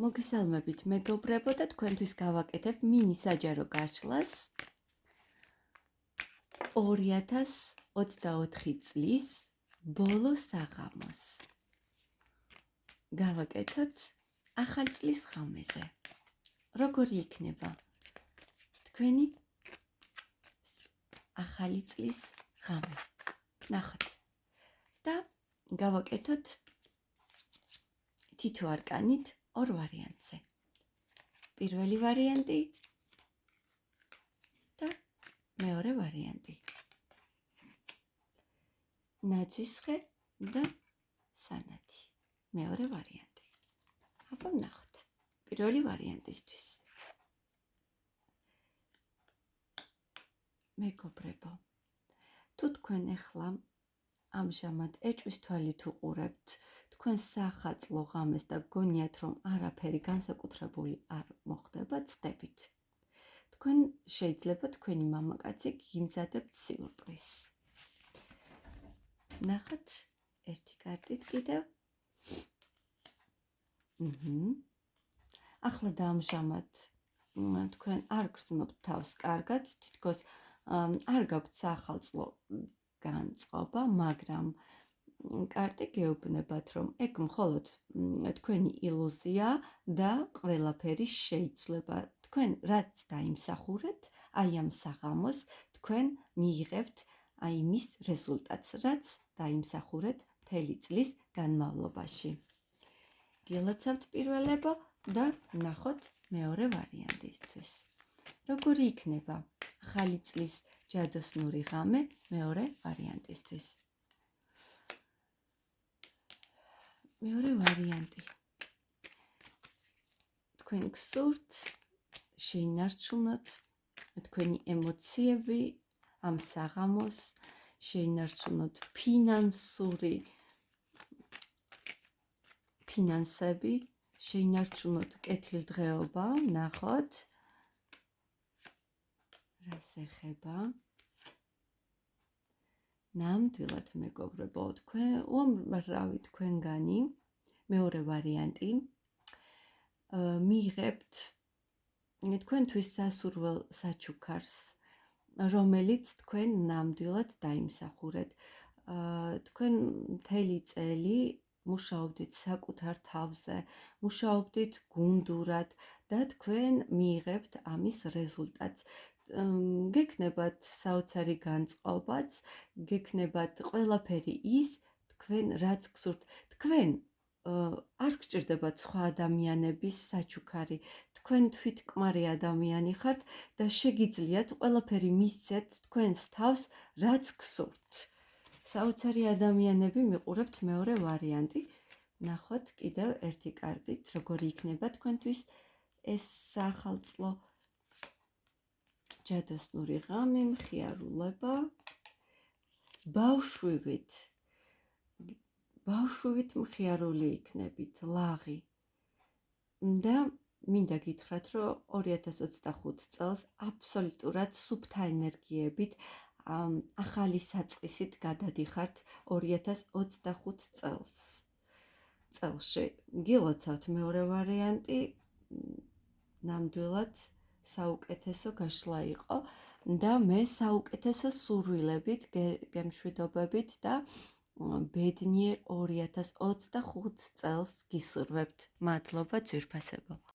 მოგესალმებით მეგობრებო და თქვენთვის გავაკეთებ მინი საჯარო გაშლას 2024 წლის ბოლო საღამოს. გავაკეთოთ ახალ წლის ღამეზე. როგორი იქნება თქვენი ახალი წლის ღამე? ნახოთ და გავაკეთოთ თითო არკანით ორ ვარიანტზე. პირველი ვარიანტი და მეორე ვარიანტი. ნაძვისხე და სანათი. მეორე ვარიანტი. აბა ვნახოთ. პირველი ვარიანტისთვის. მეგობრებო, თუ თქვენ ახლა ამჟამად ეჭვის თვალით უყურებთ თქვენ სახაწლო ღამეს და გონიათ რომ არაფერი განსაკუთრებული არ მოხდება, ცდებით. თქვენ შეიძლება თქვენი მამაკაცი გიმზადებთ სიურპრიზს. ნახეთ ერთი კარტით კიდევ. ახლა და ამჟამად თქვენ არ გრძნობთ თავს კარგად, თითქოს არ გაქვთ სახალწლო განწყობა, მაგრამ კარტი გეუბნებათ, რომ ეგ მხოლოდ თქვენი ილუზია და ყველაფერი შეიცვლება. თქვენ რაც დაიმსახურეთ, აი ამ საღამოს თქვენ მიიღებთ აი მის რეზულტატს, რაც დაიმსახურეთ მთელი წლის განმავლობაში. გილოცავთ პირველებო და ნახოთ მეორე ვარიანტისთვის. როგორი იქნება ახალი წლის ჯადოსნური ღამე მეორე ვარიანტისთვის? მეორე ვარიანტი. თქვენ გსურთ შეინარჩუნოთ თქვენი ემოციები ამ საღამოს, შეინარჩუნოთ ფინანსები, შეინარჩუნოთ კეთილდღეობა, ნახოთ რას ეხება. ნამდვილად მეგობრებო, თქვენ უამრავი თქვენგანი მეორე ვარიანტი მიიღებთ თქვენთვის სასურველ საჩუქარს, რომელიც თქვენ ნამდვილად დაიმსახურეთ. თქვენ მთელი წელი მუშაობდით საკუთარ თავზე, მუშაობდით გუნდურად და თქვენ მიიღებთ ამის რეზულტატს. გექნებათ საოცარი განწყობაც, გექნებათ ყველაფერი ის, თქვენ რაც გსურთ. თქვენ არ გჭირდებათ სხვა ადამიანების საჩუქარი. თქვენ თვითკმარი ადამიანი ხართ და შეგიძლიათ ყველაფერი მისცეთ თქვენს თავს, რაც გსურთ. საოცარი ადამიანები მიყურებთ მეორე ვარიანტი. ნახოთ კიდევ ერთი კარტით, როგორი იქნება თქვენთვის ეს სახალწლო ჯადოსნური ღამე, მხიარულება. ბავშვივით მხიარული იქნებით, ლაღი. და მინდა გითხრათ, რომ 2025 წელს აბსოლუტურად სუფთა ენერგიებით ახალი საწყისით გადადიხართ 2025 წელში. გილოცავთ მეორე ვარიანტი, ნამდვილად საუკეთესო გაშლა იყო და მე საუკეთესო სურვილებით, გემშვიდობებით და ბედნიერ 2025 წელს გისურვებთ. მადლობა, ძვირფასებო.